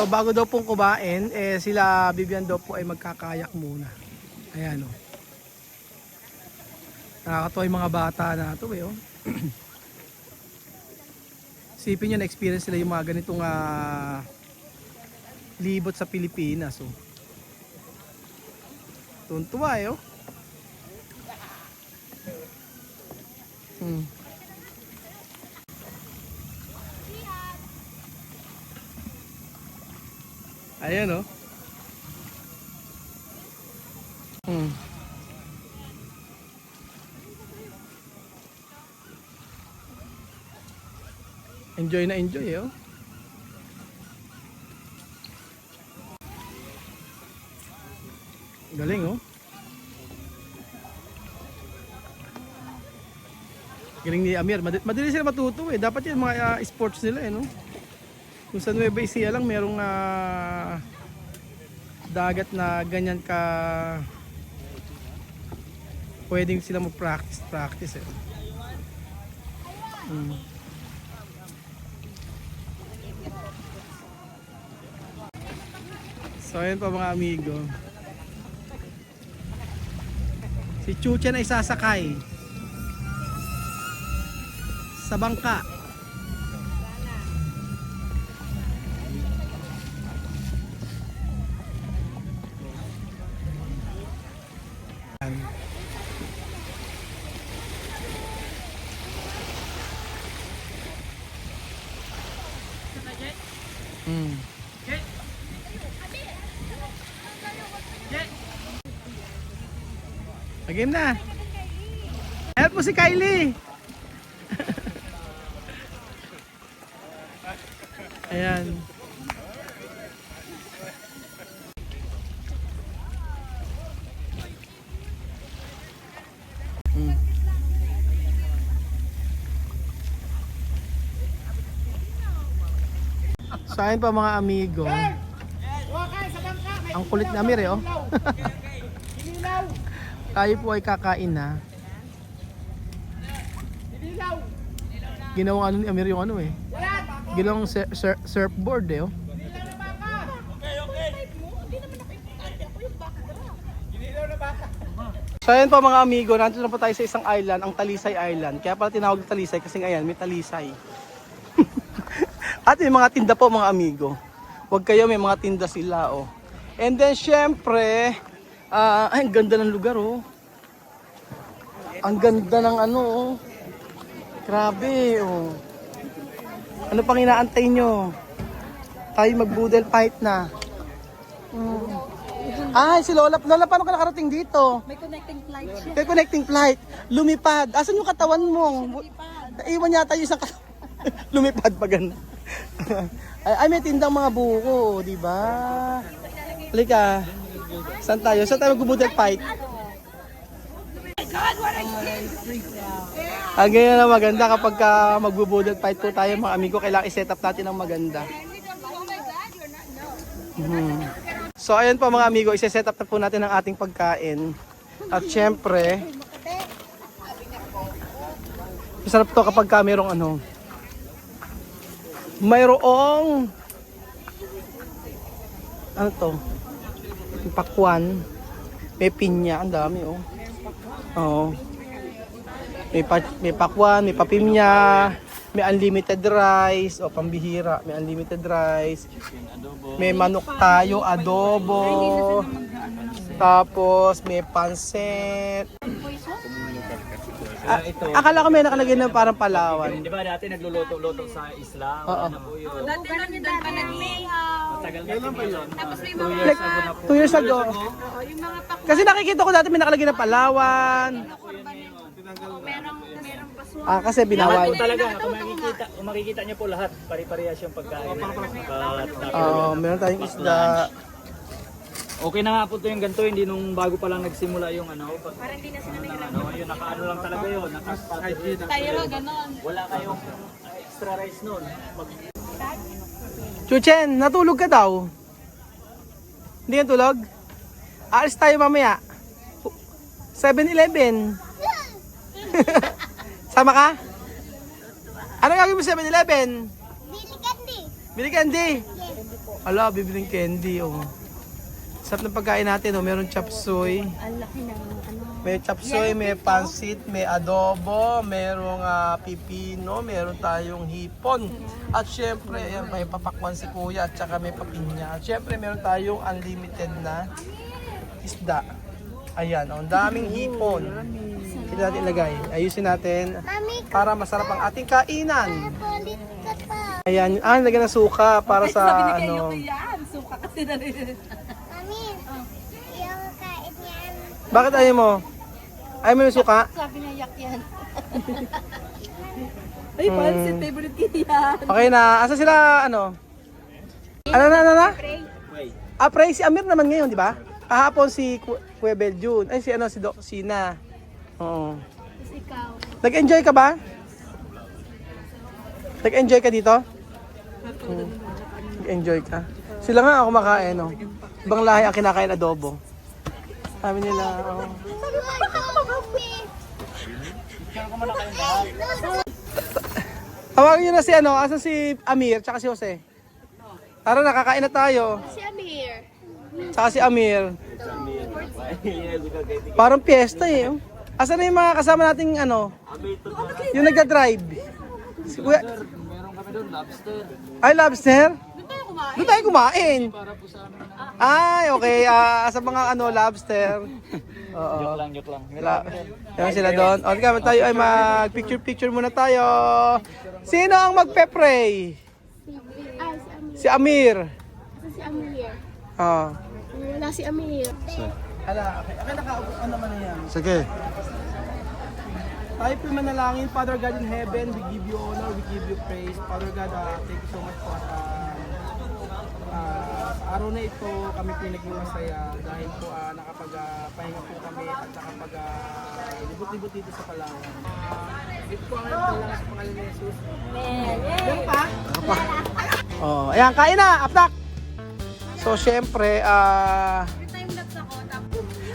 bago daw pong kumain, sila Vivian daw po ay magkakayak muna. Ayan o. Nakakatawa yung mga bata na ito oh. Sipin nyo na experience sila yung mga ganitong libot sa Pilipinas oh. Tuntua oh. Ayan oh. Enjoy na enjoy oh. Galing oh. Galing ni Amir. Madali sila matuto eh. Dapat yan mga sports nila eh no. Kung sa Nueva Ecija lang merong dagat na ganyan ka pwedeng sila mag-practice eh. So ayan pa mga amigo. Si Chuchen ay sasakay sa bangka. Game na. Help mo si Kylie. Ayan. So ayun pa mga amigo. Ang kulit na Amir oh. Tayo po ay kakain na. Ginawang ano ni Amir yung ano eh. Ginawang surfboard eh oh. So ayan po mga amigo, nandito na po tayo sa isang island, ang Talisay Island. Kaya pala tinawag na Talisay kasi ayan, may talisay. At may mga tinda po mga amigo. Huwag kayo, may mga tinda sila oh. And then syempre, ay, ang ganda ng lugar oh. Ang ganda ng ano oh. Grabe oh. Ano pang inaantay nyo? Tayo mag-boodle fight na. Ay, si Lola. Lola, paano ka nakarating dito? May connecting flight siya. May connecting flight. Lumipad. Asan yung katawan mo? Naiwan yata yung isang katawan. Lumipad pa ganda. Ay, may tindang mga buko, di ba? Halika. Saan tayo? Saan tayo mag-boodle fight? Ang ganyan na maganda kapag mag-boodle fight po tayo mga amigo, kailangan i-set up natin ang maganda. So ayun po mga amigo, i-set up na po natin ang ating pagkain. At syempre, masarap to kapag mayroong ano, mayroong ano to, pakwan, may pinya, ang dami oh. Oo. May pakwan, may papinya, may unlimited rice, o pambihira, may unlimited rice. May manok tayo, adobo. Tapos may pansit. Akala ko may nakalagay na parang Palawan. Di ba dati nagluluto-luto sa isla? Oo. Ano po yun? Dati lang yun doon pa Matagal na po yun. Tapos may 2 mga years ago na po. 2 years ago. yung mga pak Kasi nakikita ko dati may nakalagay na Palawan. merong paswa. Kasi Lahat binawal. po talaga, kung makikita niyo po lahat, pare-parehas yung pagkain. Meron tayong isda. Okay na nga po ito yung ganito, hindi nung bago pa lang nagsimula yung ano. Parang hindi na sila Yung nakaano lang talaga yun, naka-spotted. tayo lang ganon. Wala kayong extra rice nun. Chuchen, natulog ka daw. Hindi ka tulog? Aalis tayo mamaya. 7-Eleven. Sama ka? Ano gagawin mo sa 7-Eleven? Bili candy. Bili candy. Yes. Ala, bibiling candy, oh. Sarap ng pagkain natin, oh. Meron chop suey. Ang laki ng ano. May chop suey, may pansit, may adobo, merong pipino, meron tayong hipon. At syempre, ayan, may papakwan si kuya at saka may papinya. At syempre, meron tayong unlimited na isda. Ayan, oh, ang daming hipon. Ito natin ilagay. Ayusin natin para masarap ang ating kainan. Ayan, lagyan ng suka para sa ano. Yan, suka kasi na rin. Mami, yung kain yan. Bakit ayaw mo? Ayaw mo yung suka? Sabi niya yak yan. Ay, pansit, favorite ko yan. Okay na. Asa sila, ano? Ano na? Pray si Amir naman ngayon, di ba? Kahapon si Kuya Beljun. Ay, si Doc Sina. Oo. Tapos ikaw. Nag-enjoy ka ba? Nag-enjoy ka dito? Nag-enjoy ka. Sila nga ako makain, no? Ibang lahi ang kinakain adobo. Sabi nila, oh. Tawagin nyo na si asa si Amir, tsaka si Jose. Tara, nakakain na tayo. Si Amir. Tsaka si Amir. Parang piyesta eh. Asan na yung mga kasama nating yung nagda-drive? Si Kuya. Meron kami doon, lobster. Ay, lobster? Doon tayo kumain. Doon tayo kumain. Para po sa amin. Ay, okay. Sa mga lobster. Oo. Joke lang. Yan sila doon. O, tika, tayo ay mag-picture muna tayo. Sino ang magpe-pray? Si Amir. Si Amir. Si Amir. Ah. Wala si Amir. Ala, okay. Nakaabot naman na yan. Sige. Tayo po manalangin, Father God in heaven, we give you honor, we give you praise. Father God, thank you so much po. Sa araw na ito, kami po naging masaya dahil po nakapag-pahinga po kami at nakapag-libot-libot dito sa Palawan. Dito po ang lang sa pangalan ni Jesus. Amen. Pa? Oh, ayan, kain na, aptak! So, syempre, Time lapse ako.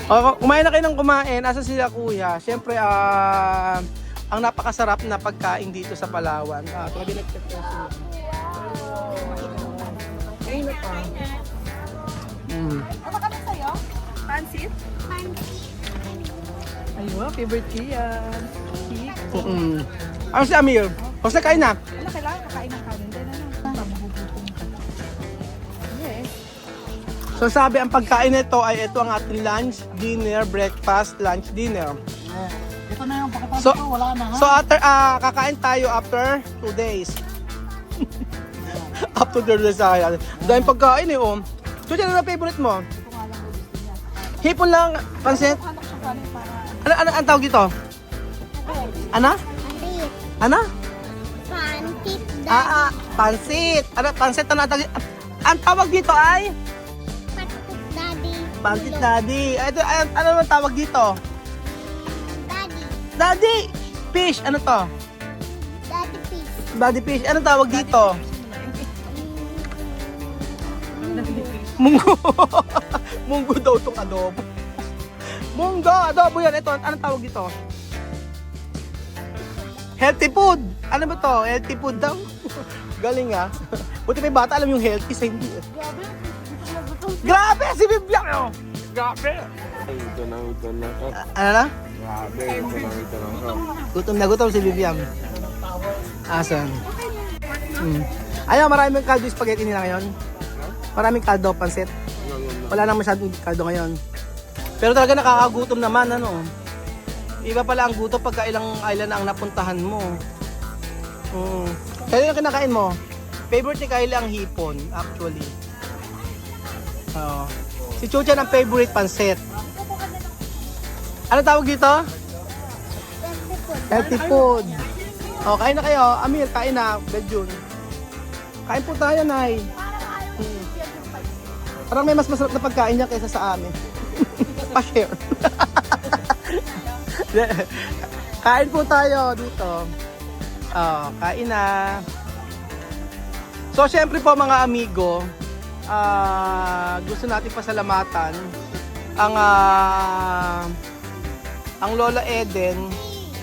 Tapos kumain na kayo ng kumain. Asa sila kuya? Siyempre, ang napakasarap na pagkain dito sa Palawan. Talaga nag-check ko sila. Ayun na pa. ano kami sa'yo? Pansit? Ayun, favorite ko yan. Ano si Amir? Basta kain na. Ano kailangan kakain ng kanin? Then ano? Yes. So sabi, ang pagkain nito ay ito ang ating lunch, dinner, breakfast, lunch, dinner. Ito na yung pakipasok So, ko, wala na ha. So after, kakain tayo after 2 days. After 2 days tayo. Dahil pagkain eh, oh. So dyan, ano favorite mo? Hipon lang, pansit. Ano ang tawag dito? Ano? Pansit. Ano? Pansit. Pansit. Ano, pansit na tawag dito? Ang tawag dito ay? Daddy. Pansit daddy. Ano naman tawag dito? Daddy. Daddy! Fish. Ano to? Daddy fish. Daddy fish. Ano tawag dito? Munggo. Munggo daw itong adobo. Munggo, adobo yan. Ito, anong tawag dito? Healthy food. Ano ba to? Healthy food daw. Galing ah. Buti may bata alam yung healthy sa hindi. Grabe! Si Bibiang! Oh. Grabe! Ito na. Ano na? Grabe, ito na. Gutom na gutom si Bibiang. Asan? Ayaw, maraming kaldo yung spaghetti nila ngayon. Maraming kaldo, pansit. Wala nang masyadong kaldo ngayon. Pero talaga nakakagutom naman, ano. Iba pala ang gutom pagka ilang island ang napuntahan mo. Kaya yung kinakain mo? Favorite ni Kylie ang hipon, actually. Si Chuchan ang favorite pansit. Ano tawag dito? Healthy food. O, kain na kayo. Amir, kain na. Beljun. Kain po tayo, Nay. Parang may mas masarap na pagkain niya kaysa sa amin. Pa-share. Kain po tayo dito. Kain na. So, syempre po mga amigo, gusto natin pasalamatan ang Lola Eden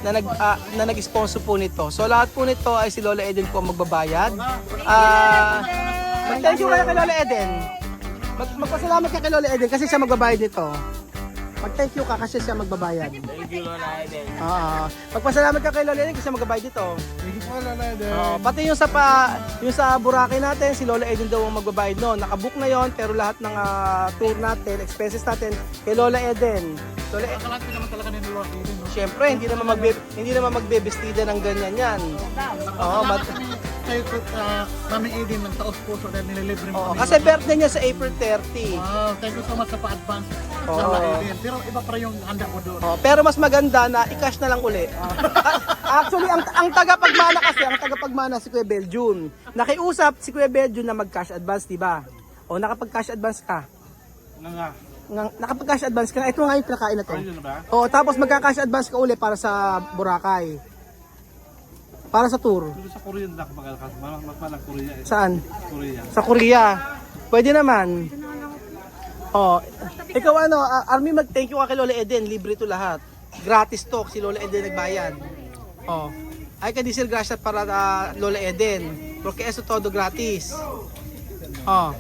na nag-sponsor po nito. So, lahat po nito ay si Lola Eden po ang magbabayad. Mag-thank you kayo kay Lola Eden. Magpasalamat ka kay Lola Eden kasi siya magbabayad nito. Mag-thank you ka kasi siya magbabayad. Thank you, Lola Eden. Oo. Magpasalamat ka kay Lola Eden kasi siya magbabayad dito. Thank you po, Lola Eden. Oo. Pati yung sa Boracay natin, si Lola Eden daw ang magbabayad noon. Nakabook na yon pero lahat ng tour natin, expenses natin kay Lola Eden. Lola Eden. Kalahati naman talaga ni Lola Eden. Siyempre, hindi naman magbebestida ng ganyan yan. Oo, Kayo po, Mami Eden, ng taos puso dahil nililibre mo. oo, kasi birthday niya sa April 30. Wow, thank you so much sa pa-advance. Oo. Lola Eden. Pero iba pa rin yung handa ko doon. Oh, pero mas maganda na i-cash na lang uli. Actually, ang tagapagmana kasi, ang tagapagmana si Kuya Beljun. Nakiusap si Kuya Beljun na mag-cash advance, di ba? O nakapag-cash advance ka. Nakapag-cash advance ka na. Ito nga yung pinakain na to. O, tapos magka-cash advance ka uli para sa Boracay. Para sa tour. Sa Korea na kapag magpalang Korea. Saan? Korea. Sa Korea. Pwede naman. Oh, ikaw ano, Army, mag-thank you ka kay Lola Eden. Libre to lahat. Gratis to, si Lola Eden nagbayad. Oh. Ay ka diesel gracias para Lola Eden. Porque eso todo gratis. Oh.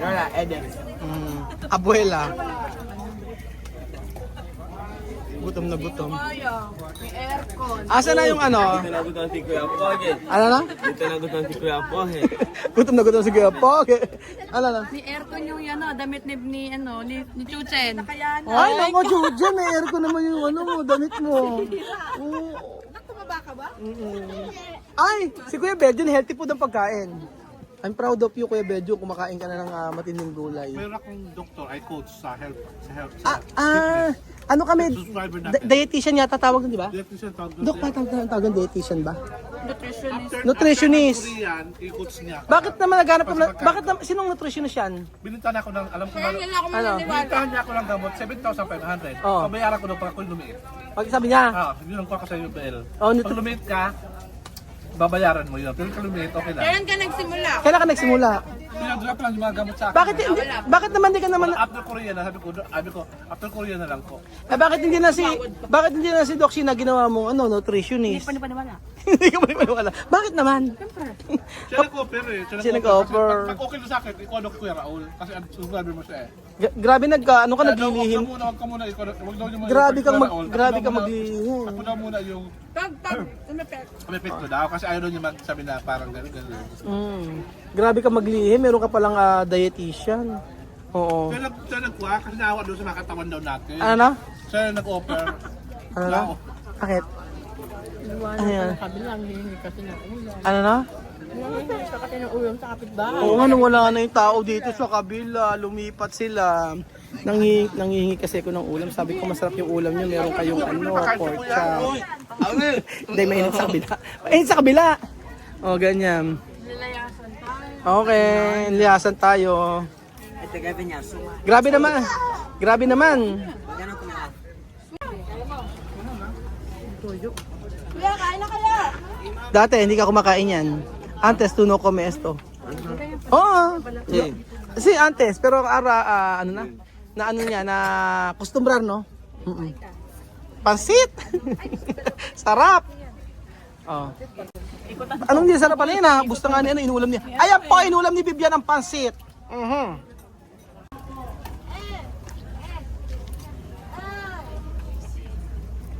Lola Eden. Abuela. Gutom na gutom. May aircon. Asa na yung ano? Nagutan si Kuya Poge. Ano na? Dito nagutan si Kuya Poge. Gutom na gutom si Kuya Pog. Ano na? May aircon yung damit ni Chuchen. Kaya Ay, nako, Jujan, may aircon naman yung ano mo, damit mo. Oo. tumaba ka ba? Ay, si Kuya Bedjon, healthy food ang pagkain. I'm proud of you, Kuya Bedjon, kumakain ka na ng matinding gulay. Meron akong doktor, I coach sa health. Ano kami, Subscriber natin. dietitian yata tawag nun, di ba? Dietitian tawag Dok, tawag dietitian ba? Nutritionist. Nutritionist. Korean, i-coach niya. Bakit naman naghanap ka, sinong nutritionist yan? Binintahan ako ng, alam ko ba, Kaya ako Ano? maniniwala. binintahan niya ako ng gamot, 7,500. Oo. Pabayaran ko doon pag ako lumiit. Pag sabi niya, Yun ang kuha ko sa UBL. Oh, Pag lumiit ka, babayaran mo yun. Pero kung lumiit, okay lang. Kailan ka nagsimula? kailan ka nagsimula? Pinag-drop lang yung mga gamot sa akin. Bakit naman di ka naman, After Korea na, sabi ko, after Korea na lang ko. bakit hindi na si Doc Shina ginawa mo, nutritionist? Hindi pa niwala. Hindi ka maniwala. Bakit naman? Siya nag-offer eh. Siya nag-offer. Pag okay na sa akin, ikaw na ko Kuya Raul. Kasi subscriber mo siya eh. Grabe ano ka naglilihim. Huwag ka muna, wag daw yung mga Grabe kang Kuya Raul. grabe Ako kang daw muna- maglilihim. Ako daw muna yung Umepek. kumipit ko daw. Kasi ayaw daw niya magsabi na parang gano'n. Grabe ka maglihim, meron ka palang dietitian. Oo. Siya nagkuha kasi naawa doon sa mga katawan daw natin. Ano na? Siya nag-offer. Ano na? Bakit? Ano yan? Kabilang hihingi kasi ng ulam. Ano na? Hihingi ka kasi ng ulam sa kapitbahay. Oo nga, nung wala na yung tao dito sa kabila, lumipat sila. Nanghihingi kasi ako ng ulam. Sabi ko, masarap yung ulam nyo. Meron kayong pork chop. Hindi, mainit sa kabila. Mainit sa kabila! O, ganyan. Nilayasan tayo. Okay, liyasan tayo. Grabe naman. Grabe naman. Kuya, kain na kaya. Dati, hindi ka kumakain yan. Antes, tu no come esto. Oo. Si antes, pero ano na? Na ano niya, na kustumbrar, no? Pansit! Sarap! Oh. Anong niya sarap pala yun ha? Gusto nga niya, inulam niya. Ayan po, inulam ni Bibian ang pansit.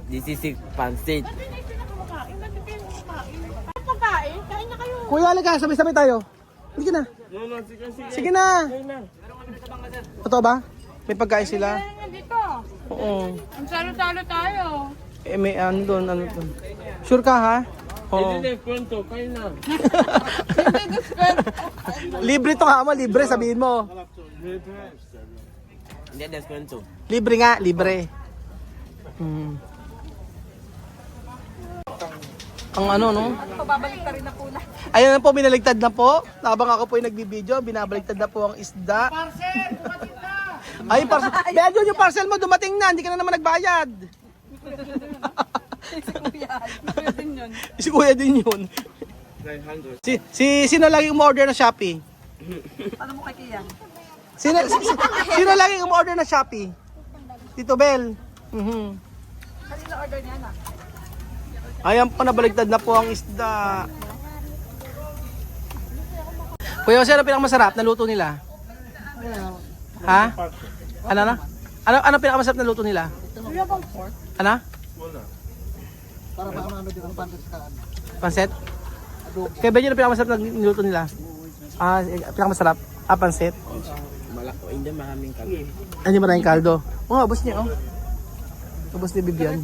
This is pansit. Pagkain, kain na kayo. Kuya, halika, sabay-sabay tayo. Sige na. Sige na. Totoo ba? May pagkain sila? Kaya nga dito. Oo. Ang salo-salo tayo. May ano doon. Sure ka ha? Oo. Libre to ha mo, libre sabihin mo. Hindi, deskwento. Libre nga, libre. Ang ano, no? Pababalik na rin na po na. Ayun na po, binaligtad na po. Habang ako po yung nagbibideo, binabaligtad na po ang isda. Ay, parcel. Medyo yung parcel mo dumating na, hindi ka na naman nagbayad. Si Kuya. Kuya din yun. Si Kuya din yun. 900. Sino lagi umorder na Shopee? Paano mo kay Kian? Sino lagi umorder na Shopee? Tito Bel. Kanina order niya na. Ayan po, nabaligtad na po ang isda. Kuya Jose, ano pinakamasarap na luto nila? Ha? Ano na? Ano pinakamasarap na luto nila? Ano? Para maano din ang pansit sa ano. Pansit? Kaya ba yun ang pinakamasarap na niluto nila? Pinakamasarap? Pansit? Hindi maraming kalbo. Hindi maraming kaldo. Oo nga, ubos niya, oh. Ubos ni Bibian.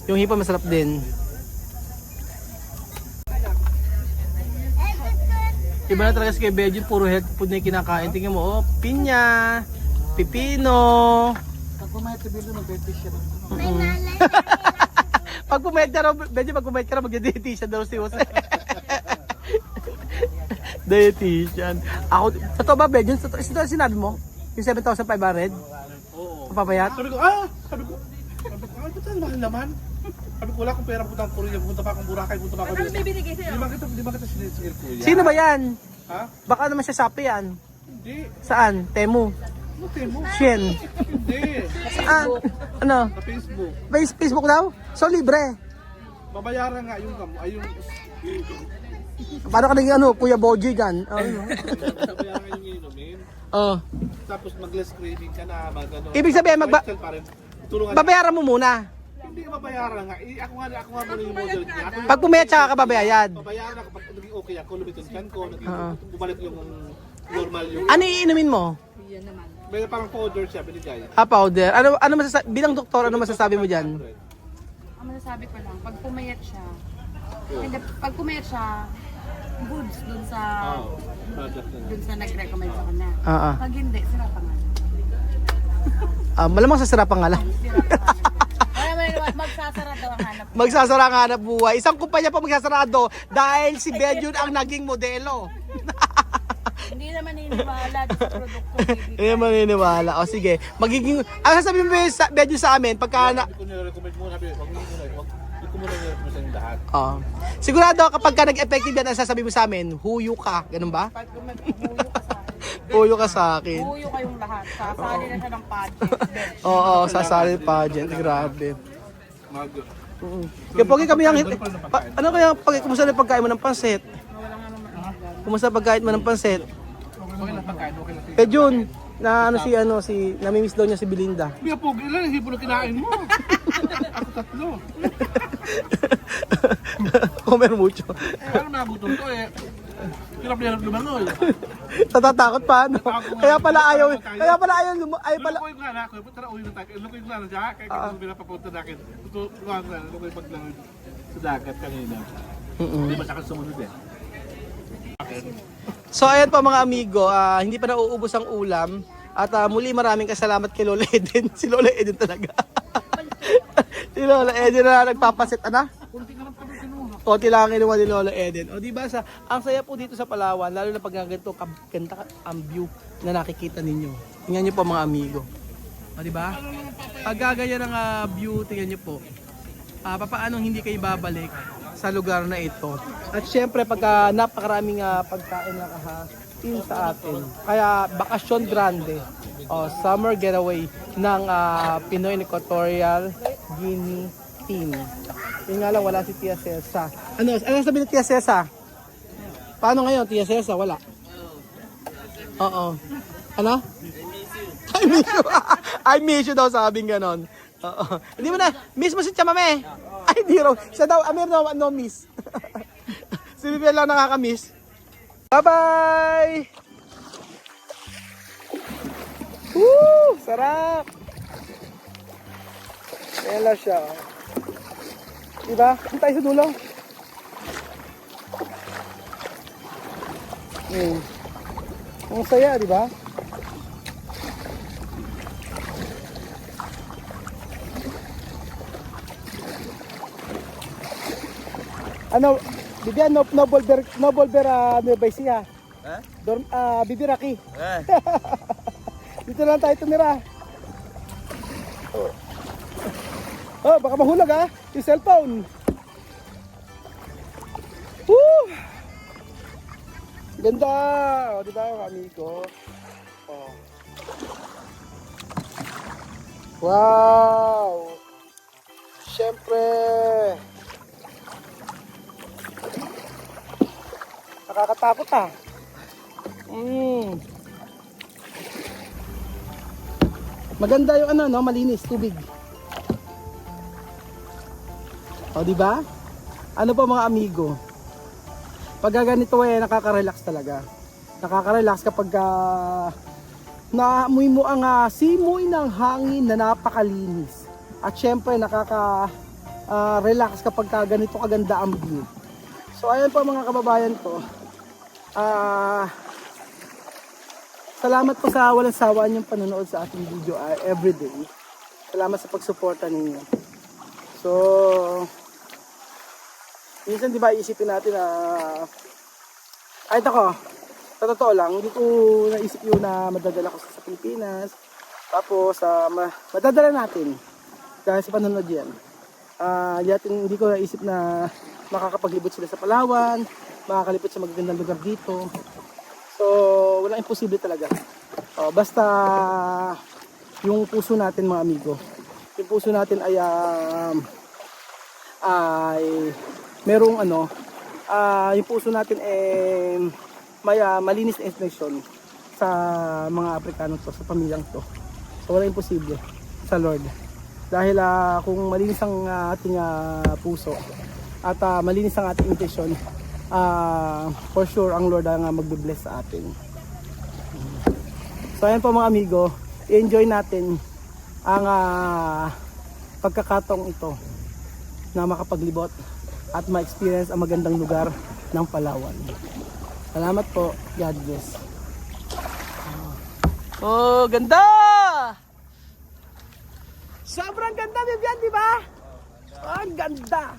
Yung hipa masarap din. Iba na talaga si Kuya Benji, puro health food na yung kinakain. Tingnan mo, oh, pinya, pipino. Pag pumayat si Billy, mag-dietitious siya. May nalay. Pag pumayat ka raw, Benji, pag pumayat ka raw, mag-dietitian daw si Jose. Dietitian. Ako, totoo ba, Benji? Ito sinabi mo? Yung 7,500? Oo. Papayat? Sabi ko, ba't ang mahal naman? Sabi ko, wala akong pera, punta akong Korea, punta pa akong Boracay, punta pa ako dito. Bibigay sa'yo. Di ba kita sinil kuya? Sino ba yan? Ha? Baka naman siya Shopee yan. Hindi. Saan? Temu? Ano mo? Shein? Hindi. Saan? Ano? Sa Facebook. Facebook daw? So, libre. Babayaran nga yung Paano ka naging ano, Kuya Boji dyan? babayaran yung inumin. Oh. Tapos mag-less craving ka na, mag-ano. Ibig sabihin, lifestyle pa rin. Tulungan. babayaran mo muna. Hindi ka babayaran nga. Ako nga muna yung model niya. Pag pumayat siya ka babayad. Babayaran ako pag naging okay ako, lumitunkan ko, bumalik yung normal yung... Ano iinumin mo? May parang powder siya, binigay. Powder. Ano masasabi, bilang doktor, ano masasabi mo dyan? Ang masasabi ko lang, pag pumayat siya, hindi, pag pumayat siya, goods dun sa nag-recommend sa kanya. Pag hindi, sira pa nga. Malamang sasara pa nga lang. Kaya magsasara daw ang hanap. Magsasara ang hanap buhay. Isang kumpanya pa magsasarado dahil si Benjun ang naging modelo. Hindi naman naniniwala sa produkto. Hindi maniniwala. O sige, magiging... Ang sasabihin mo sa Benjun sa amin, pagka na... Hindi ko nire-recommend mo, sabi, huwag ko muna nire-recommend sa inyong lahat. Sigurado kapag ka nag-effective yan, ang sasabihin mo sa amin, huyo ka. Ganun ba? Pag huyo ka sa akin. Huyo ka sa akin. Huyo kayong lahat. Sasali na siya ng pageant. Oo, sasali pageant. Grabe. Mag... Kaya pogi kami ang... ano kaya, kumusta na pagkain mo ng pansit? Kumusta pagkain mo ng pansit? Okay lang pagkain, okay lang. Jun, na namimiss daw niya si Belinda. Hindi po, ilan ang hipo na kinain mo? Ako tatlo. Comer mucho. Parang nagutom ko eh. Hirap na hirap lumangoy. Natatakot pa, no? Kaya pala ayaw Lukoy ko nga, tara uwi na tayo. Lukoy ko nga na dyan, kaya kung pinapapunta na akin. Lukoy ko nga, lukoy paglangoy sa dagat kanina. Hindi ba saka sumunod eh? So ayan po mga amigo, hindi pa nauubos ang ulam. At muli maraming kasalamat kay Lola Eden. Si Lola Eden talaga. Si Lola Eden na nagpapasit, konti lang kinuha ni Lola Eden. O diba, ang saya po dito sa Palawan, lalo na pag ganito ganda ang view na nakikita ninyo. Tingnan nyo po mga amigo. O diba? Pag gagaya ng view, tingnan nyo po. Papaanong hindi kayo babalik sa lugar na ito. At syempre, pagka napakaraming pagkain na kahain sa atin. Kaya, bakasyon grande. Summer getaway ng Pinoy Equatorial Guinea team. Yung nga lang, wala si Tia Cesa. Ano sabi ni Tia Cesa? Paano ngayon, Tia Cesa? Wala. Oo. Ano? I miss you. I miss you daw, sabing ganon. Oo. Hindi mo na, miss mo si Chamame. Ay, di raw. Siya daw, Amir no miss. Si Vivian lang nakaka-miss. Bye-bye! Woo! Sarap! Ayan lang siya. Diba? Saan tayo sa dulo? Ang saya, diba? Ano, Bibian, Noble Bear, Nueva Ecija. Bibiraki. Dito lang tayo tumira. Baka mahulog yung cellphone. Woo! Ganda! Di ba mga amigo? Wow! Siyempre! Nakakatakot ah. Maganda yung ano, no? Malinis, tubig. O, di ba? Ano pa mga amigo? Pag ganito ay nakaka-relax talaga. Nakaka-relax kapag naamoy mo ang simoy ng hangin na napakalinis. At syempre nakaka-relax kapag ganito kaganda ang view. So ayan po mga kababayan ko. Salamat po sa walang sawaan yung panonood sa ating video everyday. Salamat sa pagsuporta ninyo. So, minsan di ba isipin natin na kahit ako, sa totoo lang, hindi ko naisip yun na madadala ko sa Pilipinas. Tapos, madadala natin dahil sa panonood yan. Hindi ko naisip na makakapaglibot sila sa Palawan, makakalipot sa magagandang lugar dito. So, walang imposible talaga. Basta yung puso natin mga amigo, yung puso natin ay merong yung puso natin may malinis na intention sa mga Aprikano to, sa pamilyang to. So, walang imposible sa Lord. Dahil kung malinis ang ating puso at malinis ang ating intention, for sure ang Lord ang magbe-bless sa atin. So ayan po mga amigo, i-enjoy natin ang pagkakataong ito na makapaglibot at ma-experience ang magandang lugar ng Palawan. Salamat po. God bless. Oh, ganda! Sobrang ganda, Vivian, di ba? Oh, ang ganda!